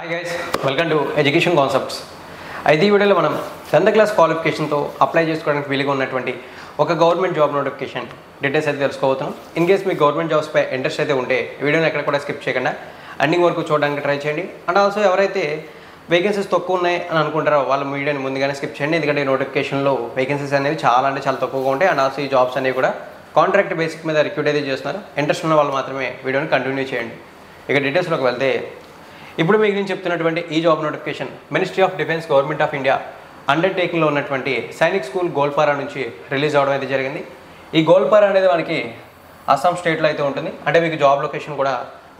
Hi guys, welcome to education concepts. అయితే ఈ వీడియోలో మనం 10th క్లాస్ క్వాలిఫికేషన్తో అప్లై చేసుకోవడానికి వీలుగా ఉన్నటువంటి ఒక గవర్నమెంట్ జాబ్ నోటిఫికేషన్ డీటెయిల్స్ అయితే తెలుసుకోబోతున్నాం. ఇన్ కేస్ మీ గవర్నమెంట్ జాబ్స్పై ఇంట్రెస్ట్ అయితే ఉంటే వీడియోని ఎక్కడ కూడా స్కిప్ చేయకుండా ఎండింగ్ వరకు చూడడానికి ట్రై చేయండి. అండ్ ఆల్సో ఎవరైతే వేకెన్సీస్ తక్కువ ఉన్నాయి అని అనుకుంటారో వాళ్ళ వీడియోని ముందుగానే స్కిప్ చేయండి. ఎందుకంటే ఈ నోటిఫికేషన్లో వేకెన్సీస్ అనేవి చాలా తక్కువగా ఉంటాయి. అండ్ ఆల్సో ఈ జాబ్స్ అనేవి కూడా కాంట్రాక్ట్ బేసిక్ మీద రిక్రూట్ అయితే చేస్తున్నారు. ఇంట్రెస్ట్ ఉన్న వాళ్ళు మాత్రమే వీడియోని కంటిన్యూ చేయండి. ఇక డీటెయిల్స్లోకి వెళ్తే ఇప్పుడు మీకు నేను చెప్తున్నటువంటి ఈ job notification ministry of defence government of India అండర్టేకింగ్లో ఉన్నటువంటి సైనిక్ స్కూల్ గోల్పారా నుంచి రిలీజ్ అవడం అయితే జరిగింది. ఈ గోల్పారా అనేది మనకి అస్సాం స్టేట్లో అయితే ఉంటుంది. అంటే మీకు జాబ్ లొకేషన్ కూడా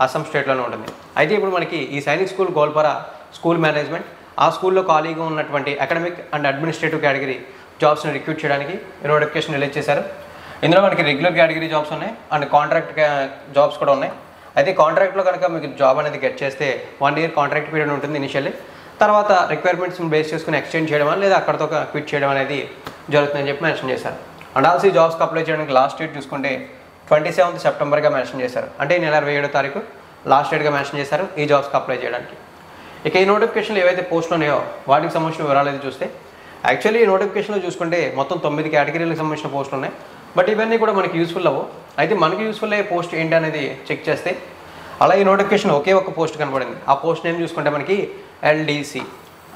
అస్సాం స్టేట్లోనే ఉంటుంది. అయితే ఇప్పుడు మనకి ఈ Sainik school Goalpara school management ఆ స్కూల్లో ఖాళీగా ఉన్నటువంటి అకాడమిక్ అండ్ అడ్మినిస్ట్రేటివ్ కేటగిరీ జాబ్స్ని రిక్రూట్ చేయడానికి నోటిఫికేషన్ రిలీజ్ చేశారు. ఇందులో మనకి రెగ్యులర్ కేటగిరీ జాబ్స్ ఉన్నాయి అండ్ కాంట్రాక్ట్ జాబ్స్ కూడా ఉన్నాయి. అయితే కాంట్రాక్ట్లో కనుక మీకు జాబ్ అనేది గెట్ చేస్తే 1 year కాంట్రాక్ట్ పీరియడ్ ఉంటుంది ఇనిషియల్లీ. తర్వాత రిక్వైర్మెంట్స్ని బేస్ చేసుకుని ఎక్స్టెండ్ చేయడం లేదా అక్కడితో క్విట్ చేయడం అనేది జరుగుతుందని చెప్పి మెన్షన్ చేశారు. అండ్ ఆల్సో ఈ జాబ్స్కి అప్లై చేయడానికి లాస్ట్ డేట్ చూసుకుంటే 27th Septemberగా మెన్షన్ చేశారు. అంటే ఈ నెల 27వ తారీఖు లాస్ట్ డేట్గా మెన్షన్ చేశారు ఈ జాబ్స్కి అప్లై చేయడానికి. ఇక ఈ నోటిఫికేషన్లు ఏవైతే పోస్టులు ఉన్నాయో వాటికి సంబంధించిన వివరాలు అయితే చూస్తే యాక్చువల్లీ ఈ నోటిఫికేషన్లో చూసుకుంటే మొత్తం 9 కేటగిరీలకు సంబంధించిన పోస్టులు ఉన్నాయి. బట్ ఇవన్నీ కూడా మనకి యూస్ఫుల్ అవ్వవు. అయితే మనకి యూస్ఫుల్ అయ్యే పోస్ట్ ఏంటి అనేది చెక్ చేస్తే అలా ఈ నోటిఫికేషన్ ఒకే ఒక్క పోస్ట్ కనబడింది. ఆ పోస్ట్ నేమ్ చూసుకుంటే మనకి LDC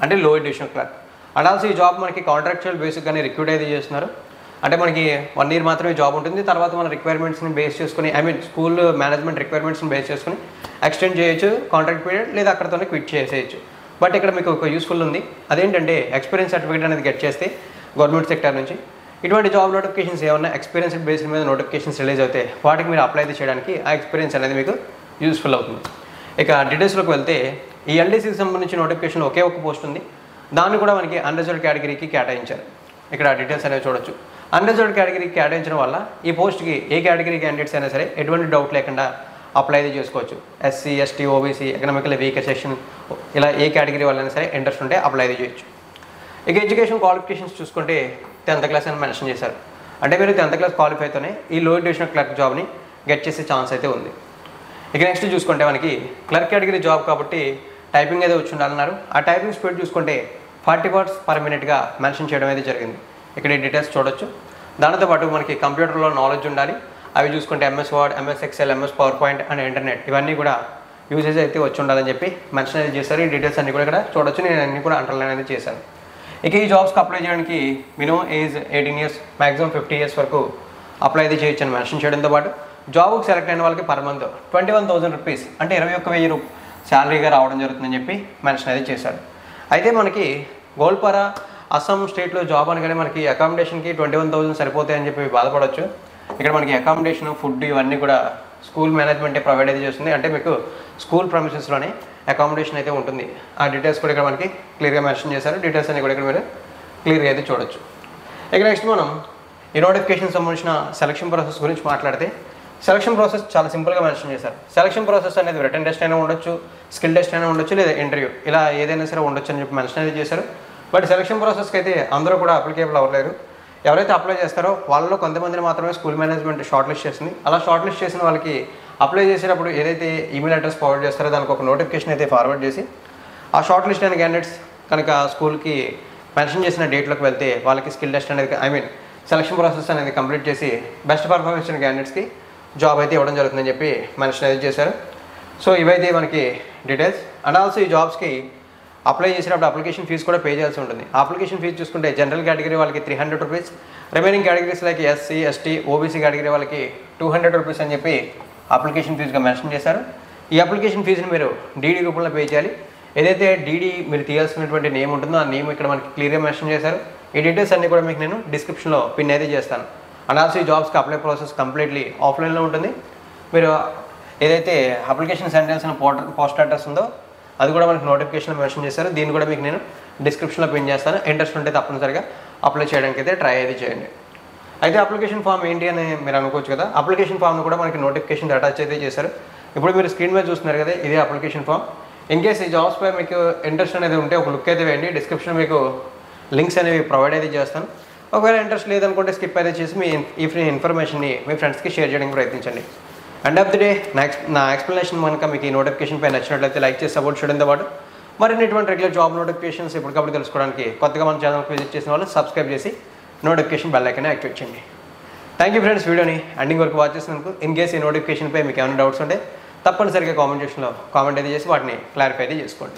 అంటే lower divisional clerk. And also ఈ జాబ్ మనకి కాంట్రాక్చువల్ బేసిక్గానే రిక్రూట్ అయితే చేస్తున్నారు. అంటే మనకి 1 year మాత్రమే జాబ్ ఉంటుంది. తర్వాత మన రిక్వైర్మెంట్స్ని బేస్ చేసుకుని స్కూల్ మేనేజ్మెంట్ రిక్వైర్మెంట్స్ని బేస్ చేసుకుని ఎక్స్టెండ్ చేయొచ్చు కాంట్రాక్ట్ పీరియడ్ లేదా అక్కడతోనే క్విట్ చేసేయచ్చు. బట్ ఇక్కడ మీకు ఒక యూస్ఫుల్ ఉంది. అదేంటంటే ఎక్స్పీరియన్స్ సర్టిఫికేట్ అనేది గెట్ చేస్తే గవర్నమెంట్ సెక్టర్ నుంచి ఇటువంటి జాబ్ నోటిఫికేషన్స్ ఏమన్నా ఎక్స్పీరియన్స్ బేస్డ్ మీద నోటిఫికేషన్స్ రిలీజ్ అవుతాయి వాటికి మీరు అప్లై చేయడానికి ఆ ఎక్స్పీరియన్స్ అనేది మీకు యూస్ఫుల్ అవుతుంది. ఇక డీటెయిల్స్లోకి వెళ్తే ఈ LDCకి సంబంధించిన నోటిఫికేషన్ ఒకే ఒక్క పోస్ట్ ఉంది. దాన్ని కూడా మనకి అన్రిజర్వ్డ్ కేటగిరీకి కేటాయించారు. ఇక్కడ డీటెయిల్స్ అనేవి చూడొచ్చు. అన్రిజర్వ్డ్ కేటగిరీకి కేటాయించడం వల్ల ఈ పోస్ట్కి ఏ కేటగిరీ క్యాండిడేట్స్ అయినా సరే ఎటువంటి డౌట్ లేకుండా అప్లై చేసుకోవచ్చు. SC, ST, OBC, economical weaker section ఇలా ఏ కేటగిరీ వాళ్ళైనా సరే ఇంట్రెస్ట్ ఉంటే అప్లై చేయొచ్చు. ఇక ఎడ్యుకేషన్ క్వాలిఫికేషన్స్ చూసుకుంటే 10th క్లాస్ అని మెన్షన్ చేశారు. అంటే మీరు 10th క్లాస్ క్వాలిఫై అయితేనే ఈ లోయర్ డివిజనల్ క్లర్క్ జాబ్ని గెట్ చేసే ఛాన్స్ అయితే ఉంది. ఇక నెక్స్ట్ చూసుకుంటే మనకి క్లర్క్ కేటగిరీ జాబ్ కాబట్టి టైపింగ్ అయితే వచ్చి ఉండాలన్నారు. ఆ టైపింగ్ స్పీడ్ చూసుకుంటే 40 words per minute మెన్షన్ చేయడం అయితే జరిగింది. ఇక్కడ ఈ డీటెయిల్స్ చూడొచ్చు. దానితో పాటు మనకి కంప్యూటర్లో నాలెడ్జ్ ఉండాలి. అవి చూసుకుంటే MS Word, MS Excel, MS PowerPoint and internet ఇవన్నీ కూడా యూజెస్ అయితే వచ్చి ఉండాలని చెప్పి మెన్షన్ అయితే చేశారు. ఈ డీటెయిల్స్ అన్నీ కూడా ఇక్కడ చూడొచ్చు. నేను అన్నీ కూడా అండర్లైన్ అనేది చేశాను. ఇక ఈ జాబ్స్కి అప్లై చేయడానికి minimum age 18 years, maximum 50 years వరకు అప్లై అయితే చేయొచ్చు అని మెన్షన్ చేయడంతో పాటు జాబ్కి సెలెక్ట్ అయిన వాళ్ళకి పర్ మంత్ 21,000 rupees అంటే 21,000 శాలరీగా రావడం జరుగుతుందని చెప్పి మెన్షన్ అయితే చేశారు. అయితే మనకి గోల్పారా అస్సాం స్టేట్లో జాబ్ అనగానే మనకి అకామిడేషన్కి 21,000 సరిపోతాయని చెప్పి బాధపడవచ్చు. ఇక్కడ మనకి అకామిడేషన్, ఫుడ్ ఇవన్నీ కూడా స్కూల్ మేనేజ్మెంటే ప్రొవైడ్ అయితే చేస్తుంది. అంటే మీకు స్కూల్ ప్రమిసెస్లోనే అకామిడేషన్ అయితే ఉంటుంది. ఆ డీటెయిల్స్ కూడా ఇక్కడ మనకి క్లియర్గా మెన్షన్ చేశారు. డీటెయిల్స్ అన్ని కూడా ఇక్కడ మీరు క్లియర్గా అయితే చూడొచ్చు. ఇక నెక్స్ట్ మనం ఈ నోటిఫికేషన్ సంబంధించిన సెలక్షన్ ప్రాసెస్ గురించి మాట్లాడితే సెలక్షన్ ప్రాసెస్ చాలా సింపుల్గా మెన్షన్ చేశారు. సెలక్షన్ ప్రాసెస్ అనేది రిటన్ టెస్ట్ అయినా ఉండొచ్చు, స్కిల్ టెస్ట్ అయినా ఉండొచ్చు, లేదా ఇంటర్వ్యూ ఇలా ఏదైనా సరే ఉండొచ్చు అని చెప్పి మెన్షన్ అయితే చేశారు. బట్ సెలక్షన్ ప్రాసెస్కి అయితే అందరూ కూడా అప్లికేబుల్ అవ్వలేరు. ఎవరైతే అప్లై చేస్తారో వాళ్ళలో కొంతమందిని మాత్రమే స్కూల్ మేనేజ్మెంట్ షార్ట్ లిస్ట్ చేసింది. అలా షార్ట్ లిస్ట్ చేసిన వాళ్ళకి అప్లై చేసేటప్పుడు ఏదైతే ఈమెయిల్ అడ్రస్ ఫార్వర్డ్ చేస్తారో దానికి ఒక నోటిఫికేషన్ అయితే ఫార్వర్డ్ చేసి ఆ షార్ట్ లిస్ట్ అయిన క్యాండిడేట్స్ కనుక స్కూల్కి మెన్షన్ చేసిన డేట్లోకి వెళ్తే వాళ్ళకి స్కిల్ టెస్ట్ అనేది సెలక్షన్ ప్రాసెస్ అనేది కంప్లీట్ చేసి బెస్ట్ పర్ఫార్మెన్స్ ఇచ్చిన క్యాండిడేట్స్కి జాబ్ అయితే ఇవ్వడం జరుగుతుందని చెప్పి మెన్షన్ అయితే చేశారు. సో ఇవైతే మనకి డీటెయిల్స్. అండ్ ఆల్సో ఈ జాబ్స్కి అప్లై చేసేటప్పుడు అప్లికేషన్ ఫీజు కూడా పే చేయాల్సి ఉంటుంది. అప్లికేషన్ ఫీజు చూసుకుంటే జనరల్ కేటగిరీ వాళ్ళకి 300 rupees, remaining categories like SC, ST, OBC category వాళ్ళకి 200 rupees అని చెప్పి అప్లికేషన్ ఫీజుగా మెన్షన్ చేశారు. ఈ అప్లికేషన్ ఫీజుని మీరు DD రూపంలో పే చేయాలి. ఏదైతే DD మీరు తీయాల్సినటువంటి నేమ్ ఉంటుందో ఆ నేమ్ ఇక్కడ మనకి క్లియర్గా మెన్షన్ చేశారు. ఈ డీటెయిల్స్ అన్నీ కూడా మీకు నేను డిస్క్రిప్షన్లో పిన్ అయితే చేస్తాను. అండ్ ఆల్సో ఈ జాబ్స్కి అప్లై ప్రాసెస్ కంప్లీట్లీ ఆఫ్లైన్లో ఉంటుంది. మీరు ఏదైతే అప్లికేషన్ సెండ్ చేసిన పోస్ట్ అడ్రస్ ఉందో అది కూడా మనకి నోటిఫికేషన్లో మెన్షన్ చేశారు. దీన్ని కూడా మీకు నేను డిస్క్రిప్షన్లో పిన్ చేస్తాను. ఇంట్రెస్ట్ ఉంటే తప్పనిసరిగా అప్లై చేయడానికి అయితే ట్రై అయితే చేయండి. అయితే అప్లికేషన్ ఫామ్ ఏంటి అని మీరు అనుకోవచ్చు కదా. అప్లికేషన్ ఫామ్ను కూడా మనకి నోటిఫికేషన్ అటాచ్ అయితే చేశారు. ఇప్పుడు మీరు స్క్రీన్ మీద చూస్తున్నారు కదా, ఇదే అప్లికేషన్ ఫామ్. ఇన్ కేస్ ఈ జాబ్స్పై మీకు ఇంట్రెస్ట్ అనేది ఉంటే ఒక లుక్ అయితే వేయండి. డిస్క్రిప్షన్ మీకు లింక్స్ అనేవి ప్రొవైడ్ అయితే చేస్తాను. ఒకవేళ ఇంట్రెస్ట్ లేదనుకుంటే స్కిప్ అయితే చేసి మీ ఈ ఫ్రీ ఇన్ఫర్మేషన్ని మీ ఫ్రెండ్స్కి షేర్ చేయడానికి ప్రయత్నించండి. ఎండ్ ఆఫ్ ది డే నా ఎక్స్ప్లెనేషన్ కనుక మీకు ఈ నోటిఫికేషన్ పై నచ్చినట్లయితే లైక్ చేసి సపోర్ట్ చేయడంతో పాటు మరిన్ని ఇటువంటి రెగ్యులర్ జాబ్ నోటిఫికేషన్స్ ఎప్పటికప్పుడు తెలుసుకోవడానికి కొత్తగా మన ఛానల్కి విజిట్ చేసిన వాళ్ళు సబ్స్క్రైబ్ చేసి నోటిఫికేషన్ బెల్ ఐకాన్ యాక్టివేట్ చేయండి. థ్యాంక్ యూ ఫ్రెండ్స్, వీడియోని ఎండింగ్ వరకు వాచ్ చేసినందుకు. ఇన్ కేస్ ఈ నోటిఫికేషన్పై మీకు ఏమైనా డౌట్స్ ఉంటే తప్పనిసరిగా కామెంట్ సెక్షన్లో కామెంట్ అయితే చేసి వాటిని క్లారిఫై అయితే చేసుకోండి.